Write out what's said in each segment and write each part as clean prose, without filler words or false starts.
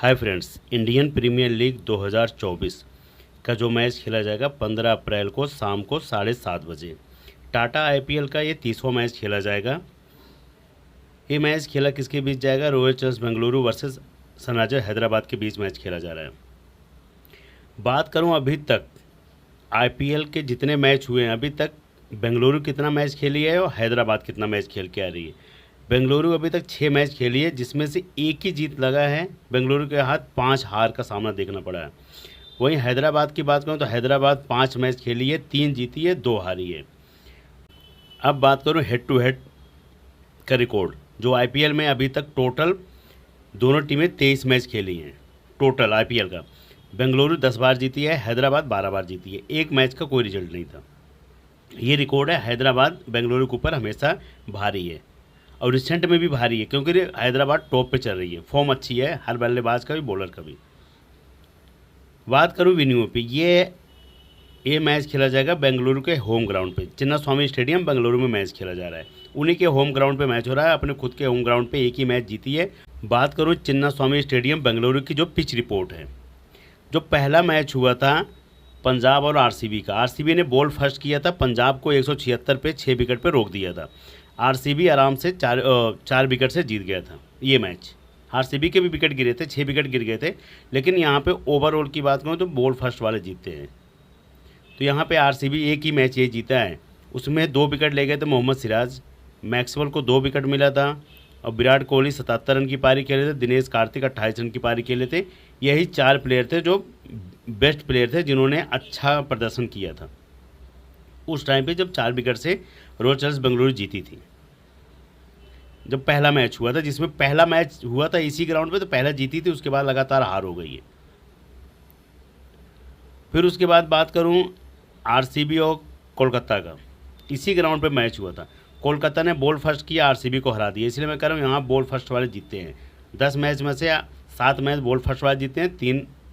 हाय friends, Indian Premier League 2024 का जो match खेला जाएगा 15 अप्रैल को शाम को 7:30 बजे। टाटा आईपीएल का ये 30वां मैच खेला जाएगा। ये मैच खेला किसके बीच जाएगा? Royal Challengers Bengaluru versus Sunrisers Hyderabad के बीच मैच खेला जा रहा है। बात करूं अभी तक आईपीएल के जितने मैच हुए हैं, अभी तक बेंगलुरु कितना मैच खेली है और हैदराबाद कितना मैच खेल के आ रही है। बेंगलुरु अभी तक 6 मैच खेली है, जिसमें से एक ही जीत लगा है। बेंगलुरु के हाथ 5 हार का सामना देखना पड़ा है। वहीं हैदराबाद की बात करूं तो हैदराबाद 5 मैच खेली है, 3 जीती है, 2 हारी है। अब बात करूं हेड टू हेड का रिकॉर्ड, जो आईपीएल में अभी तक टोटल दोनों टीमें 23 मैच खेली हैं टोटल आईपीएल का। बेंगलुरु 10 बार जीती है, हैदराबाद 12 बार जीती है। एक मैच का कोई रिजल्ट नहीं था। ये रिकॉर्ड है। हैदराबाद बेंगलुरु के ऊपर हमेशा भारी है और रिसेंट में भी भारी है, क्योंकि हैदराबाद टॉप पे चल रही है। फॉर्म अच्छी है हर बल्लेबाज का भी, बॉलर का भी। बात करूँ वेन्यू पे, ये मैच खेला जाएगा बेंगलुरु के होम ग्राउंड पे। चिन्नास्वामी स्टेडियम बेंगलुरु में मैच खेला जा रहा है। उन्हीं के होम ग्राउंड पे मैच हो रहा है। अपने खुद के होम ग्राउंड पे एक ही मैच जीती है। बात करूँ चिन्नास्वामी स्टेडियम बेंगलुरु की जो पिच रिपोर्ट है, जो पहला मैच हुआ था पंजाब और आरसीबी का, आरसीबी ने बॉल फर्स्ट किया था, पंजाब को 176 पे 6 विकेट पे रोक दिया था। आरसीबी आराम से चार विकेट से जीत गया था ये मैच। आरसीबी के भी विकेट गिरे थे, 6 विकेट गिर गए थे, लेकिन यहाँ पे ओवरऑल की बात करूँ तो बॉल फर्स्ट वाले जीतते हैं। तो यहाँ पे आरसीबी एक ही मैच ये जीता है, उसमें 2 विकेट ले गए थे मोहम्मद सिराज, मैक्सवेल को 2 विकेट मिला था, और विराट कोहली 77 रन की पारी खेले थे, दिनेश कार्तिक 28 रन की पारी खेले थे। यही 4 प्लेयर थे जो बेस्ट प्लेयर थे, जिन्होंने अच्छा प्रदर्शन किया था उस टाइम पे, जब 4 विकेट से रॉयल चैलेंजर्स बेंगलुरु जीती थी। जब पहला मैच हुआ था, जिसमें पहला मैच हुआ था इसी ग्राउंड पे, तो पहला जीती थी, उसके बाद लगातार हार हो गई है। फिर उसके बाद बात करूं आरसीबी और कोलकाता का, इसी ग्राउंड पे मैच हुआ था। कोलकाता ने बॉल फर्स्ट किया, आरसीबी को हरा दिया। इसलिए मैं कह रहा हूँ यहाँ बॉल फर्स्ट वाले जीतते हैं। 10 मैच में से 7 मैच बॉल फर्स्ट वाले जीतते हैं,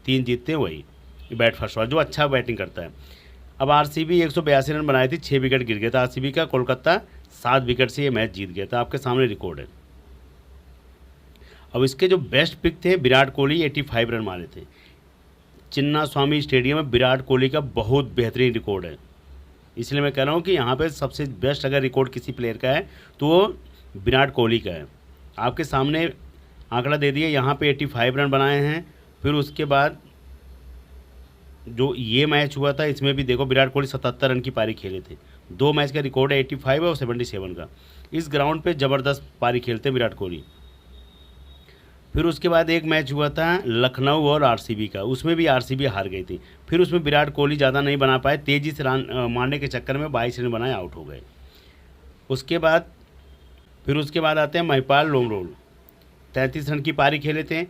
3 जीतते हैं वही बैट फर्स्ट वाला, जो अच्छा बैटिंग करता है। अब आरसीबी 182 रन बनाई थी, 6 विकेट गिर गया था आरसीबी का। कोलकाता 7 विकेट से ये मैच जीत गया था। आपके सामने रिकॉर्ड है। अब इसके जो बेस्ट पिक थे, विराट कोहली 85 रन मारे थे। चिन्नास्वामी स्टेडियम में विराट कोहली का बहुत बेहतरीन रिकॉर्ड है। इसलिए मैं कह रहा हूँ कि यहाँ पे सबसे बेस्ट अगर रिकॉर्ड किसी प्लेयर का है तो वो विराट कोहली का है। आपके सामने आंकड़ा दे दिया, यहाँ पे 85 रन बनाए हैं। फिर उसके बाद जो ये मैच हुआ था, इसमें भी देखो विराट कोहली 77 रन की पारी खेले थे। 2 मैच का रिकॉर्ड है 85 और 77 का। इस ग्राउंड पे ज़बरदस्त पारी खेलते हैं विराट कोहली। फिर उसके बाद एक मैच हुआ था लखनऊ और आरसीबी का, उसमें भी आरसीबी हार गई थी। फिर उसमें विराट कोहली ज़्यादा नहीं बना पाए, तेज़ी से रन मारने के चक्कर में 22 रन बनाए, आउट हो गए। उसके बाद आते हैं महिपाल लोमरोल, 33 रन की पारी खेले थे।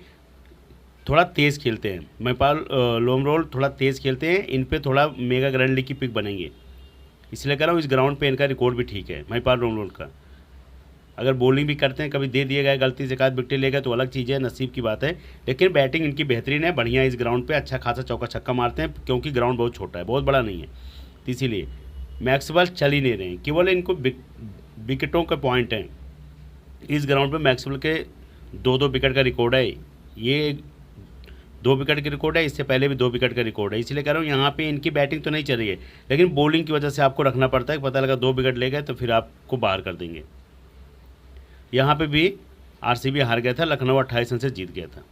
थोड़ा तेज़ खेलते हैं महिपाल लोमरोल, थोड़ा तेज़ खेलते हैं। इन पे थोड़ा मेगा ग्रैंड लीग की पिक बनेंगे, इसलिए कह रहा हूँ इस ग्राउंड पे इनका रिकॉर्ड भी ठीक है महिपाल लोमरोल का। अगर बॉलिंग भी करते हैं, कभी दे दिए गए गलती से एकाध विकेट ले गए तो अलग चीज़ है, नसीब की बात है। लेकिन बैटिंग इनकी बेहतरीन है, बढ़िया। इस ग्राउंड पे अच्छा खासा चौका छक्का मारते हैं, क्योंकि ग्राउंड बहुत छोटा है, बहुत बड़ा नहीं है, तो इसीलिए मैक्सवेल चल ही नहीं रहे हैं। केवल इनको विकेटों के पॉइंट हैं। इस ग्राउंड पर मैक्सवेल के 2-2 विकेट का रिकॉर्ड है। ये 2 विकेट का रिकॉर्ड है, इससे पहले भी 2 विकेट का रिकॉर्ड है। इसलिए कह रहा हूँ यहाँ पे इनकी बैटिंग तो नहीं चल रही है, लेकिन बॉलिंग की वजह से आपको रखना पड़ता है। पता लगा 2 विकेट ले गए तो फिर आपको बाहर कर देंगे। यहाँ पे भी आरसीबी हार गया था, लखनऊ 28 रन से जीत गया था।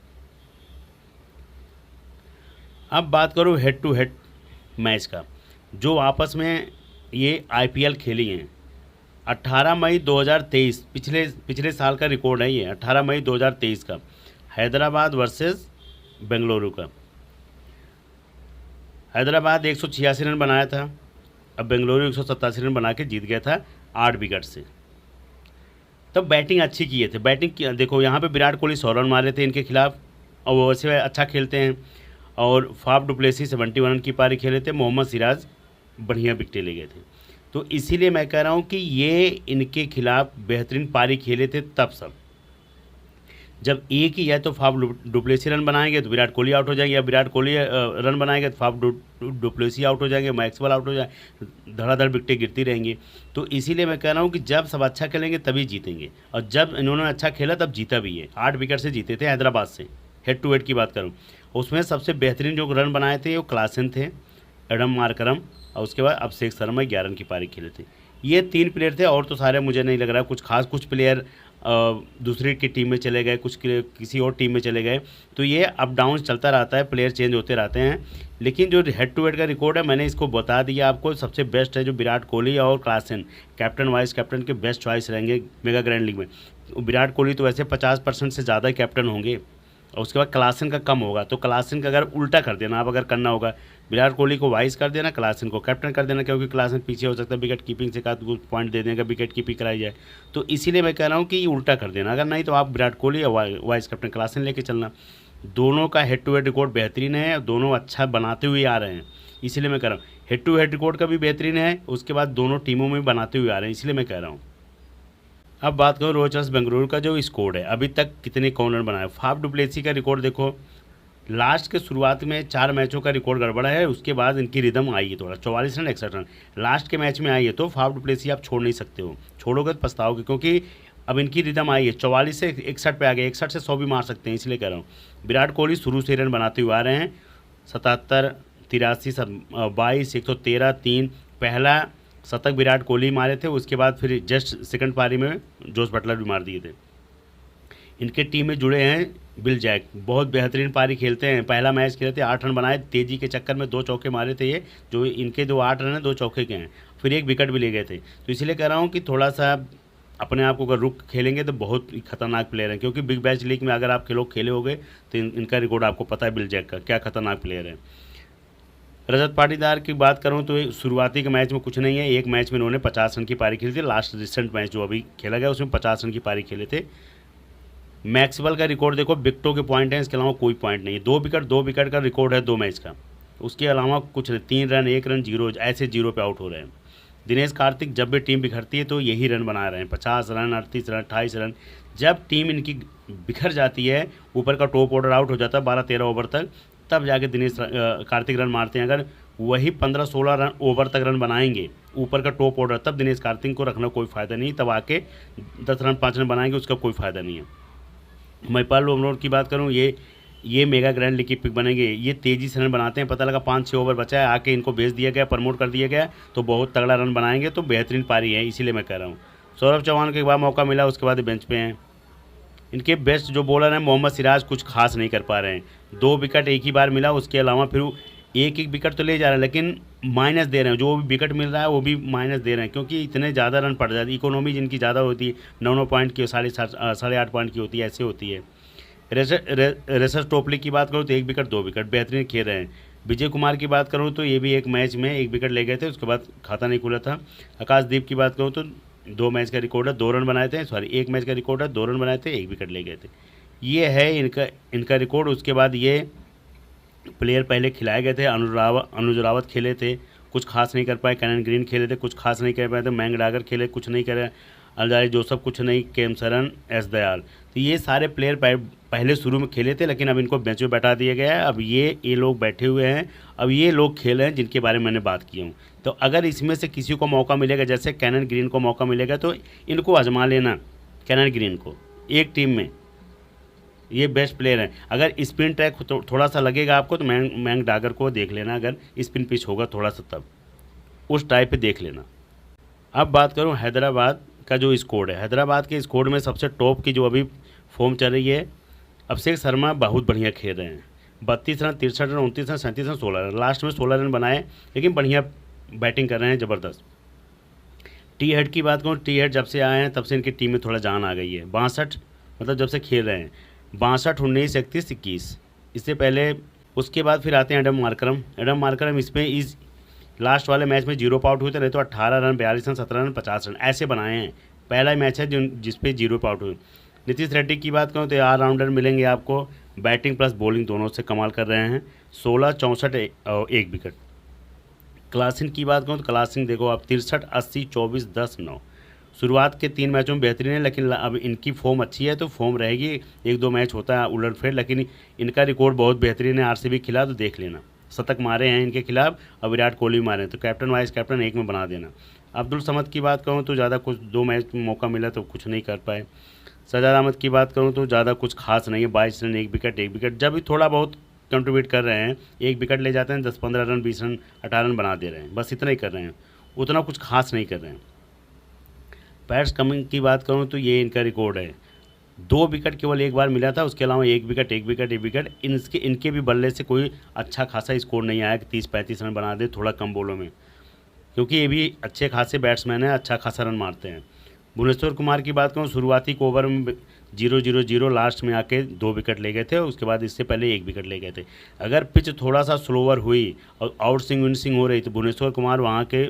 अब बात करूँ हेड टू हेड मैच का, जो आपस में ये आईपीएल खेली हैं। 18 मई 2023 पिछले साल का रिकॉर्ड है ये, 18 मई 2023 का, हैदराबाद वर्सेस बेंगलुरु का। हैदराबाद 186 रन बनाया था, अब बेंगलुरु 187 रन बना के जीत गया था 8 विकेट से। तब बैटिंग अच्छी किए थे। देखो यहाँ पे विराट कोहली 100 रन मारे थे इनके खिलाफ, और वो वैसे अच्छा खेलते हैं। और फाफ डुप्लेसी 71 रन की पारी खेले थे, मोहम्मद सिराज बढ़िया विकेटें ले गए थे। तो इसीलिए मैं कह रहा हूँ कि ये इनके खिलाफ बेहतरीन पारी खेले थे। तब सब जब एक ही है तो फाफ डुप्लेसी रन बनाएंगे तो विराट कोहली आउट हो जाएंगे, या विराट कोहली रन बनाएंगे तो फाफ डुप्लेसी आउट हो जाएंगे, मैक्सवेल आउट हो जाए, धड़ाधड़ विकेटें गिरती रहेंगी। तो इसीलिए मैं कह रहा हूँ कि जब सब अच्छा खेलेंगे तभी जीतेंगे, और जब इन्होंने अच्छा खेला तब जीता भी है। 8 विकेट से जीते थे हैदराबाद से। हेड टू हेड की बात करूँ, उसमें सबसे बेहतरीन जो रन बनाए थे वो क्लासन थे, एडम मार्करम, और उसके बाद अभिषेक शर्मा 11 रन की पारी खेले थे। ये 3 प्लेयर थे, और तो सारे मुझे नहीं लग रहा कुछ खास। कुछ प्लेयर दूसरी की टीम में चले गए, कुछ किसी और टीम में चले गए, तो ये अप डाउन चलता रहता है, प्लेयर चेंज होते रहते हैं। लेकिन जो हेड टू हेड का रिकॉर्ड है मैंने इसको बता दिया आपको, सबसे बेस्ट है जो विराट कोहली और क्लासन, कैप्टन वाइस कैप्टन के बेस्ट चॉइस रहेंगे मेगा ग्रैंड लीग में। विराट कोहली तो वैसे 50% से ज़्यादा कैप्टन होंगे, और उसके बाद क्लासन का कम होगा, तो क्लासन का अगर उल्टा कर देना, आप अगर करना होगा विराट कोहली को वाइस कर देना, क्लासन को कैप्टन कर देना, क्योंकि क्लासन पीछे हो सकता है, विकेट कीपिंग से कुछ पॉइंट दे देगा, विकेट कीपिंग कराई जाए, तो इसीलिए मैं कह रहा हूँ कि ये उल्टा कर देना। अगर नहीं तो आप विराट कोहली या वाइस कैप्टन क्लासन लेके चलना। दोनों का हेड टू हेड रिकॉर्ड बेहतरीन है, दोनों अच्छा बनाते हुए आ रहे हैं, इसीलिए मैं कह रहा हूँ हेड टू हेड रिकॉर्ड का भी बेहतरीन है, उसके बाद दोनों टीमों में बनाते हुए आ रहे हैं, इसलिए मैं कह रहा हूँ। अब बात करूँ रॉयल चैलेंजर्स बेंगलुरु का जो स्कोर है, अभी तक कितने कौन रन बनाए। फाफ डुप्लेसी का रिकॉर्ड देखो, लास्ट के शुरुआत में 4 मैचों का रिकॉर्ड गड़बड़ा है, उसके बाद इनकी रिदम आई है थोड़ा, 44 रन 61 रन लास्ट के मैच में आई है, तो फाफ डुप्लेसी आप छोड़ नहीं सकते हो, छोड़ोगे तो पछताओगे, क्योंकि अब इनकी रिदम आई है, 44 से 61 पे आ गए, 61 से 100 भी मार सकते हैं, इसलिए कह रहा हूँ। विराट कोहली शुरू से रन बनाते हुए आ रहे हैं, 77, 83, 22, 113, 3, पहला शतक विराट कोहली मारे थे, उसके बाद फिर जस्ट सेकंड पारी में जोस बटलर भी मार दिए थे। इनके टीम में जुड़े हैं बिल जैक, बहुत बेहतरीन पारी खेलते हैं, पहला मैच खेले थे 8 रन बनाए, तेजी के चक्कर में 2 चौके मारे थे, ये जो इनके जो 8 रन हैं 2 चौके के हैं, फिर 1 विकेट भी ले गए थे, तो इसलिए कह रहा हूँ कि थोड़ा सा अपने आप को अगर रुक खेलेंगे तो बहुत ही खतरनाक प्लेयर हैं, क्योंकि बिग बैश लीग में अगर आप लोग खेले होगे तो इनका रिकॉर्ड आपको पता है बिल जैक का क्या खतरनाक प्लेयर है। रजत पाटीदार की बात करूं तो शुरुआती के मैच में कुछ नहीं है, एक मैच में इन्होंने 50 रन की पारी खेली थी, लास्ट रिसेंट मैच जो अभी खेला गया उसमें 50 रन की पारी खेले थे। मैक्सवेल का रिकॉर्ड देखो, विकेटों के पॉइंट हैं, इसके अलावा कोई पॉइंट नहीं है, 2 विकेट का रिकॉर्ड है 2 मैच का, उसके अलावा कुछ नहीं, 3 रन 1 रन 0, ऐसे 0 पे आउट हो रहे हैं। दिनेश कार्तिक जब भी टीम बिखरती है तो यही रन बना रहे हैं, 50 रन 38 रन 28 रन, जब टीम इनकी बिखर जाती है, ऊपर का टॉप ऑर्डर आउट हो जाता है 12-13 ओवर तक, तब जाके दिनेश कार्तिक रन मारते हैं। अगर वही 15-16 रन ओवर तक रन बनाएंगे ऊपर का टॉप ऑर्डर, तब दिनेश कार्तिक को रखना कोई फ़ायदा नहीं, तब आके 10 रन 5 रन बनाएंगे, उसका कोई फ़ायदा नहीं है। महिपाल लोमरोड की बात करूँ, ये मेगा ग्रैंड लीग की पिक बनेंगे, ये तेज़ी से रन बनाते हैं, पता लगा 5-6 ओवर बचा है, आके इनको भेज दिया गया, प्रमोट कर दिया गया, तो बहुत तगड़ा रन बनाएंगे, तो बेहतरीन पारी है, इसीलिए मैं कह रहा हूँ। सौरभ चौहान के बाद मौका मिला, उसके बाद बेंच पे हैं। इनके बेस्ट जो बॉलर हैं मोहम्मद सिराज कुछ खास नहीं कर पा रहे हैं, 2 विकेट एक ही बार मिला, उसके अलावा फिर एक विकेट तो ले जा रहे हैं, लेकिन माइनस दे रहे हैं, जो भी विकेट मिल रहा है वो भी माइनस दे रहे हैं, क्योंकि इतने ज़्यादा रन पड़ जाती है, इकोनॉमी जिनकी ज़्यादा होती है, 9 पॉइंट की, 8.5 पॉइंट की होती है, ऐसे होती है। रेसर टोपली की बात करूँ तो 1 विकेट 2 विकेट बेहतरीन खेल रहे हैं। विजय कुमार की बात करूँ तो ये भी एक मैच में 1 विकेट ले गए थे, उसके बाद खाता नहीं खुला था। आकाशदीप की बात करूँ तो 2 मैच का रिकॉर्ड है, 2 रन बनाए थे, 1 मैच का रिकॉर्ड है, 2 रन बनाए थे, 1 विकेट ले गए थे, ये है इनका रिकॉर्ड। उसके बाद ये प्लेयर पहले खिलाए गए थे, अनुज रावत खेले थे, कुछ खास नहीं कर पाए, कैनन ग्रीन खेले थे, कुछ खास नहीं कर पाए थे, मैंग डागर खेले, कुछ नहीं करे, अलजारी जोसफ कुछ नहीं, केम सरन, एस दयाल, तो ये सारे प्लेयर पहले शुरू में खेले थे, लेकिन अब इनको बेंच में बैठा दिया गया है, अब ये लोग बैठे हुए हैं, अब ये लोग खेल रहे हैं जिनके बारे में मैंने बात की हूँ। तो अगर इसमें से किसी को मौका मिलेगा, जैसे कैनन ग्रीन को मौका मिलेगा, तो इनको आजमा लेना, कैनन ग्रीन को एक टीम में, ये बेस्ट प्लेयर हैं। अगर स्पिन ट्रैक थोड़ा सा लगेगा आपको तो मैंग डागर को देख लेना, अगर स्पिन पिच होगा थोड़ा सा तब उस टाइप पे देख लेना। अब बात करूँ हैदराबाद का जो स्कोर है, हैदराबाद के स्कोर में सबसे टॉप की जो अभी फॉर्म चल रही है, अभिषेक शर्मा बहुत बढ़िया खेल रहे हैं, 32 run 63 run 29 run 37 run 16 run, last में 16 रन बनाए, लेकिन बढ़िया बैटिंग कर रहे हैं, ज़बरदस्त। टी हेड की बात करूँ, टी हेड जब से आए हैं तब से इनकी टीम में थोड़ा जान आ गई है, 62 मतलब जब से खेल रहे हैं, 62 19 31 21, इससे पहले उसके बाद फिर आते हैं एडम मार्करम इसमें इस लास्ट वाले मैच में 0 पे आउट हुए थे, नहीं तो 18 रन 42 रन 17 रन 50 रन ऐसे बनाए हैं, पहला मैच है जिसपे 0 पे आउट हुए। नीतीश रेड्डी की बात करूँ तो ऑलराउंडर मिलेंगे आपको, बैटिंग प्लस बॉलिंग दोनों से कमाल कर रहे हैं, 16 64 1 विकेट। क्लासिन की बात करूँ तो क्लासिन देखो आप 63 80 24 10 9, शुरुआत के 3 मैचों में बेहतरीन है, लेकिन अब इनकी फॉर्म अच्छी है तो फॉर्म रहेगी, 1-2 मैच होता है उलटफेर, लेकिन इनका रिकॉर्ड बहुत बेहतरीन है, आरसीबी के खिलाफ तो देख लेना, शतक मारे हैं इनके खिलाफ और विराट कोहली मारे हैं, तो कैप्टन वाइस कैप्टन एक में बना देना। अब्दुल समद की बात करूँ तो ज़्यादा कुछ 2 मैच में मौका मिला तो कुछ नहीं कर पाए। सजाद अहमद की बात करूं तो ज़्यादा कुछ खास नहीं है, 22 रन, 1 विकेट। जब भी थोड़ा बहुत कंट्रीब्यूट कर रहे हैं, 1 विकेट ले जाते हैं, 10-15 रन, 20 रन, 18 रन बना दे रहे हैं, बस इतना ही कर रहे हैं, उतना कुछ खास नहीं कर रहे हैं। पैट्स कमिंस की बात करूं तो ये इनका रिकॉर्ड है, 2 विकेट केवल एक बार मिला था, उसके अलावा 1 विकेट इनके भी बल्ले से कोई अच्छा खासा स्कोर नहीं आया कि 30-35 रन बना दे थोड़ा कम बॉलों में, क्योंकि ये भी अच्छे खासे बैट्समैन हैं, अच्छा खासा रन मारते हैं। भुवनेश्वर कुमार की बात करूँ, शुरुआती ओवर में 0-0-0, लास्ट में आके 2 विकेट ले गए थे, उसके बाद इससे पहले 1 विकेट ले गए थे। अगर पिच थोड़ा सा स्लोवर हुई और आउट स्विंग इन स्विंग हो रही तो भुवनेश्वर कुमार वहाँ के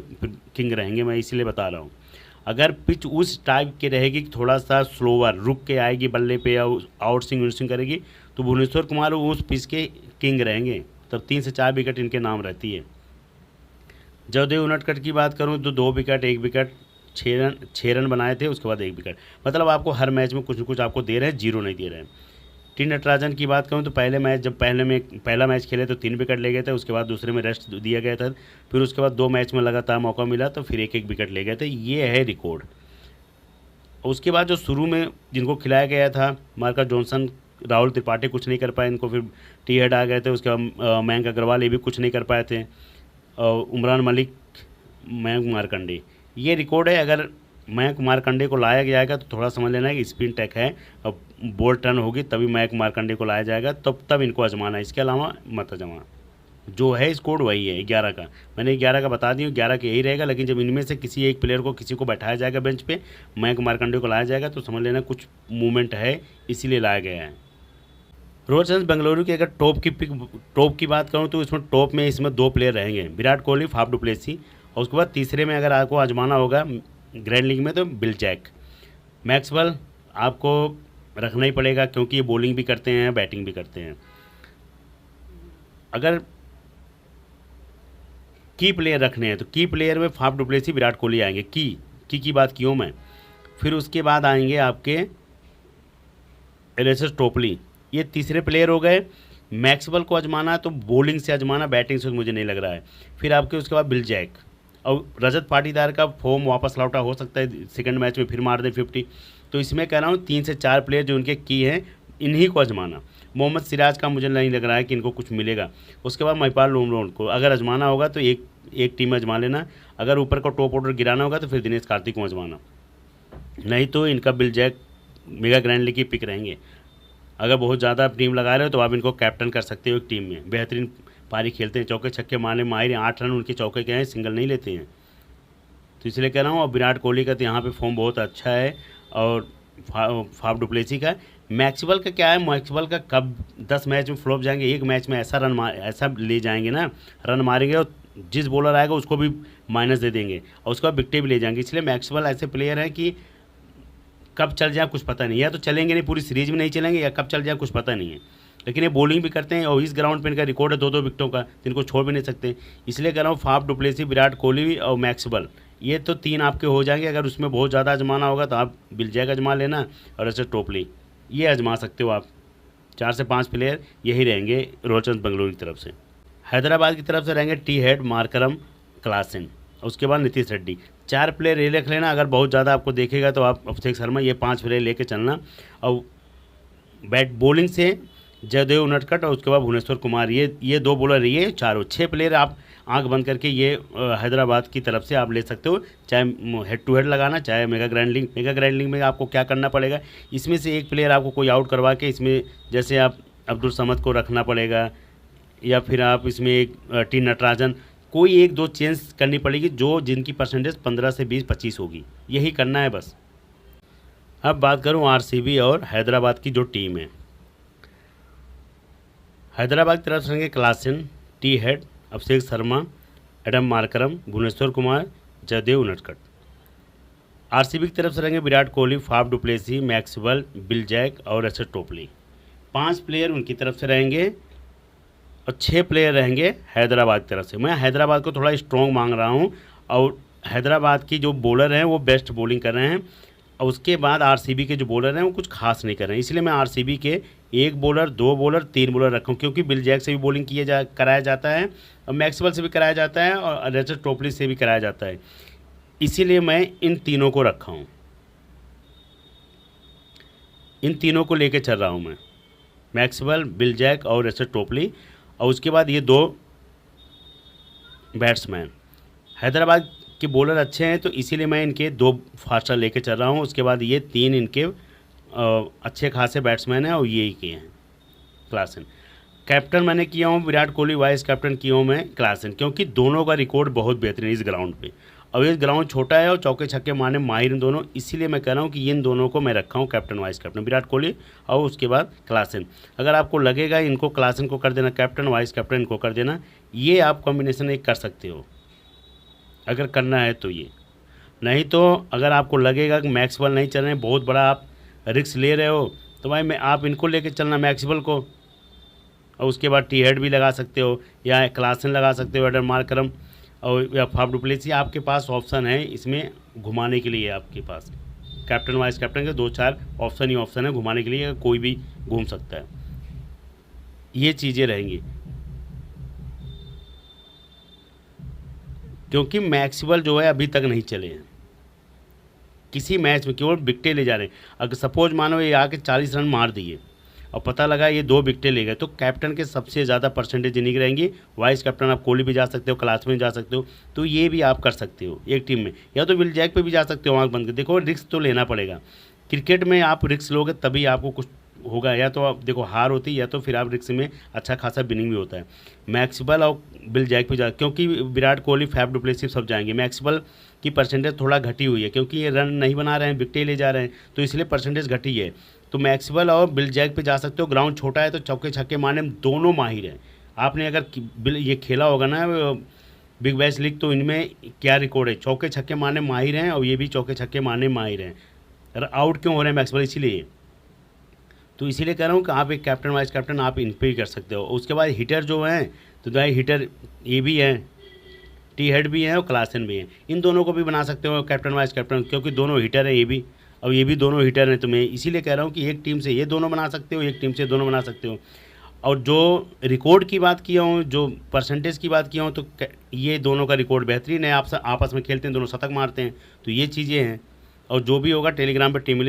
किंग रहेंगे, मैं इसीलिए बता रहा हूँ। अगर पिच उस टाइप की रहेगी कि थोड़ा सा स्लोवर रुक के आएगी बल्ले पे या आउट स्विंग इन स्विंग करेगी तो भुवनेश्वर कुमार उस पिच के किंग रहेंगे, तब 3 से 4 विकेट इनके नाम रहती है। जयदेव उनटकट की बात करूं तो 2 विकेट, 1 विकेट, 6 रन बनाए थे, उसके बाद 1 विकेट। मतलब आपको हर मैच में कुछ न कुछ आपको दे रहे हैं, जीरो नहीं दे रहे हैं। टी नटराजन की बात करूं तो पहला मैच खेले तो 3 विकेट ले गए थे, उसके बाद दूसरे में रेस्ट दिया गया था, फिर उसके बाद 2 मैच में लगातार मौका मिला तो फिर 1-1 विकेट ले गए थे, ये है रिकॉर्ड। उसके बाद जो शुरू में जिनको खिलाया गया था, मार्कस जॉनसन, राहुल त्रिपाठी कुछ नहीं कर पाए, इनको फिर टी हेड आ गए थे, उसके बाद मयंक अग्रवाल ये भी कुछ नहीं कर पाए थे, उमरान मलिक, मयंक मारकंडे, ये रिकॉर्ड है। अगर मयंक मारकंडे को लाया जाएगा तो थोड़ा समझ लेना है कि स्पिन टेक है, अब बॉल टर्न होगी तभी मयंक मारकंडे को लाया जाएगा, तब इनको आजमाना है, इसके अलावा मत आजमा। जो है स्कोर वही है 11 का, मैंने 11 का बता दी हूँ, 11 का यही रहेगा। लेकिन जब इनमें से किसी एक प्लेयर को किसी को बैठाया जाएगा बेंच पे, मयंक मारकंडे को लाया जाएगा तो समझ लेना कुछ मूवमेंट है, इसीलिए लाया गया है। रॉयल चैलेंजर्स बेंगलुरु की अगर टॉप की बात करूं तो इसमें 2 प्लेयर रहेंगे, विराट कोहली, फाफ डुप्लेसी, और उसके बाद तीसरे में अगर आपको आजमाना होगा ग्रैंड लीग में तो बिल जैक। मैक्सवेल आपको रखना ही पड़ेगा क्योंकि ये बॉलिंग भी करते हैं, बैटिंग भी करते हैं। अगर की प्लेयर रखने हैं तो की प्लेयर में फाफ डुप्लेसी, विराट कोहली आएंगे, की बात की हूँ मैं। फिर उसके बाद आएंगे आपके एलिस टोपली, ये तीसरे प्लेयर हो गए। मैक्सवेल को आजमाना तो बॉलिंग से आजमाना, बैटिंग से मुझे नहीं लग रहा है। फिर आपके उसके बाद बिल जैक, और रजत पाटीदार का फॉर्म वापस लौटा, हो सकता है सेकंड मैच में फिर मार दे 50। तो इसमें कह रहा हूँ 3 से 4 प्लेयर जो उनके की हैं, इन्हीं को आजमाना। मोहम्मद सिराज का मुझे नहीं लग रहा है कि इनको कुछ मिलेगा। उसके बाद महिपाल लोमरोन को अगर आजमाना होगा तो एक टीम में आजमा लेना, अगर ऊपर का टॉप ऑर्डर गिराना होगा तो फिर दिनेश कार्तिक को आजमाना, नहीं तो इनका Will Jacks mega grand league की पिक रहेंगे। अगर बहुत ज़्यादा आप टीम लगा रहे हो तो आप इनको कैप्टन कर सकते हो एक टीम में, बेहतरीन पारी खेलते हैं, चौके छक्के मारने माहिर हैं, 8 रन उनके चौके के हैं, सिंगल नहीं लेते हैं, तो इसलिए कह रहा हूँ। और विराट कोहली का तो यहाँ पे फॉर्म बहुत अच्छा है, और फाफ डुप्लेसी का। मैक्सवेल का क्या है, मैक्सवेल का कब 10 मैच में फ्लॉप जाएंगे, एक मैच में ऐसा ले जाएंगे ना, रन मारेंगे और जिस बॉलर आएगा उसको भी माइनस दे देंगे और उसके बाद विकेट भी ले जाएंगे। इसलिए मैक्सवेल ऐसे प्लेयर हैं कि कब चल जाए कुछ पता नहीं, या तो चलेंगे नहीं, पूरी सीरीज में नहीं चलेंगे, या कब चल जाए कुछ पता नहीं है। लेकिन ये बॉलिंग भी करते हैं और इस ग्राउंड पे इनका रिकॉर्ड है 2-2 विकेटों का, तो इनको छोड़ भी नहीं सकते। इसलिए कह रहा हूँ फाफ डुप्लेसी, विराट कोहली और मैक्सवेल, ये तो 3 आपके हो जाएंगे। अगर उसमें बहुत ज़्यादा आजमाना होगा तो आप बिल जैक आजमा लेना, और ऐसे टोपली ये आजमा सकते हो आप। 4 से 5 प्लेयर यही रहेंगे रॉयल चैलेंजर्स बेंगलुरु की तरफ से। हैदराबाद की तरफ से रहेंगे टी हेड, मार्करम, क्लासन, उसके बाद नीतीश रेड्डी। 4 प्लेयर ये रख लेना। अगर बहुत ज़्यादा आपको देखेगा तो आप अभिषेक शर्मा, ये 5 प्लेयर लेके चलना। और बॉलिंग से जयदेव उनटकट और उसके बाद भुवनेश्वर कुमार, ये 2 बॉलर, ये चारों 6 प्लेयर आप आंख बंद करके ये हैदराबाद की तरफ से आप ले सकते हो, चाहे हेड टू हेड लगाना, चाहे मेगा ग्रैंड लीग में आपको क्या करना पड़ेगा, इसमें से एक प्लेयर आपको कोई आउट करवा के इसमें, जैसे आप अब्दुल समद को रखना पड़ेगा, या फिर आप इसमें एक टी नटराजन, कोई 1-2 चेंज करनी पड़ेगी, जिनकी परसेंटेज 15 से 20-25 होगी, यही करना है बस। अब बात करूं आरसीबी और हैदराबाद की जो टीम है। हैदराबाद की तरफ से Klaasen, T Head, Abhishek Sharma, Adam Markram, Bhuvneshwar Kumar, Jaydev Unadkat. RCB की तरफ से रहेंगे Virat Kohli, Faf du Plessis, Maxwell, Bill Jack और एस टोपली। 5 प्लेयर उनकी तरफ से रहेंगे और 6 प्लेयर रहेंगे हैदराबाद की तरफ से। मैं हैदराबाद को थोड़ा स्ट्रॉन्ग मांग रहा हूँ, और हैदराबाद की जो बॉलर हैं वो बेस्ट बॉलिंग कर रहे हैं, और उसके बाद आरसीबी के जो बॉलर हैं वो कुछ खास नहीं कर रहे हैं। इसलिए मैं आरसीबी के 1 बॉलर, 2 बॉलर, 3 बॉलर रखा हूँ, क्योंकि बिल जैक से भी बॉलिंग कराया जाता है, और मैक्सवेल से भी कराया जाता है, और एस टोपली से भी कराया जाता है, इसीलिए मैं इन तीनों को रखा हूँ। इन तीनों को लेके चल रहा हूँ मैं, मैक्सवेल, बिल जैक और एस टोपली, और उसके बाद ये 2 बैट्समैन। हैदराबाद के बॉलर अच्छे हैं तो इसीलिए मैं इनके 2 फास्टर लेके चल रहा हूँ। उसके बाद ये 3 इनके अच्छे खासे बैट्समैन हैं और यही के हैं क्लासन। कैप्टन मैंने किया हूँ विराट कोहली, वाइस कैप्टन किया हूँ मैं क्लासन, क्योंकि दोनों का रिकॉर्ड बहुत बेहतरीन इस ग्राउंड पे। अब ये ग्राउंड छोटा है और चौके छक्के मारने माहिर दोनों, इसीलिए मैं कह रहा हूँ कि इन दोनों को मैं रखा हूँ captain vice captain, Virat Kohli और उसके बाद क्लासन। अगर आपको लगेगा इनको क्लासन को कर देना कैप्टन, वाइस कैप्टन इनको कर देना, ये आप कॉम्बिनेशन एक कर सकते हो अगर करना है तो ये। नहीं तो अगर आपको लगेगा कि मैक्सवेल नहीं चल रहे हैं, बहुत बड़ा आप रिस्क ले रहे हो, तो भाई मैं आप इनको लेके चलना मैक्सवेल को, और उसके बाद टी हेड भी लगा सकते हो या क्लासन लगा सकते हो, एडर मार्करम और या फाफ डुप्लेसी, आपके पास ऑप्शन है इसमें घुमाने के लिए। आपके पास कैप्टन वाइस कैप्टन के 2-4 ऑप्शन ही ऑप्शन है घुमाने के लिए, कोई भी घूम सकता है। ये चीज़ें रहेंगी, क्योंकि मैक्सवेल जो है अभी तक नहीं चले हैं किसी मैच में, केवल विकटें ले जा रहे हैं। अगर सपोज मानो ये आके 40 रन मार दिए और पता लगा ये 2 विकटें ले गए, तो कैप्टन के सबसे ज़्यादा परसेंटेज इन्हीं की रहेंगी। वाइस कैप्टन आप कोहली भी जा सकते हो, क्लासन में जा सकते हो, तो ये भी आप कर सकते हो एक टीम में, या तो विल जैक पे भी जा सकते हो आँख बंद कर। देखो रिस्क तो लेना पड़ेगा, क्रिकेट में आप रिस्क लोगे तभी आपको कुछ होगा, या तो आप देखो हार होती है या तो फिर आप रिस्क में अच्छा खासा विनिंग भी होता है। मैक्सवेल और बिल जैक पे जा, क्योंकि विराट कोहली, फैफ डुप्लेसिस सब जाएंगे। मैक्सवेल की परसेंटेज थोड़ा घटी हुई है क्योंकि ये रन नहीं बना रहे हैं, विकटें ले जा रहे हैं, तो इसलिए परसेंटेज घटी है। तो मैक्सवेल और बिल जैक पे जा सकते हो। ग्राउंड छोटा है तो चौके छक्के मारने में दोनों माहिर हैं। आपने अगर बिल ये खेला होगा ना बिग बैश लीग, तो इनमें क्या रिकॉर्ड है, चौके छक्के मारने माहिर हैं और ये भी चौके छक्के मारने माहिर हैं। आउट क्यों हो रहे हैं मैक्सवेल, इसीलिए। तो इसीलिए कह रहा हूँ कि आप एक कैप्टन वाइस कैप्टन आप इन पे ही कर सकते हो। उसके बाद हिटर जो हैं, तो भाई हिटर ये भी हैं, टी हेड भी हैं और क्लासन भी हैं, इन दोनों को भी बना सकते हो कैप्टन वाइस कैप्टन, क्योंकि दोनों हिटर हैं ये भी, और ये भी दोनों हिटर हैं। तो मैं इसीलिए कह रहा हूँ कि एक टीम से ये दोनों बना सकते हो, एक टीम से दोनों बना सकते हो। और जो रिकॉर्ड की बात किया हूँ, जो परसेंटेज की बात किया हूँ, तो ये दोनों का रिकॉर्ड बेहतरीन है। आप आपस में खेलते हैं, दोनों शतक मारते हैं, तो ये चीज़ें हैं। और जो भी होगा टेलीग्राम पर टीम मिलेगी।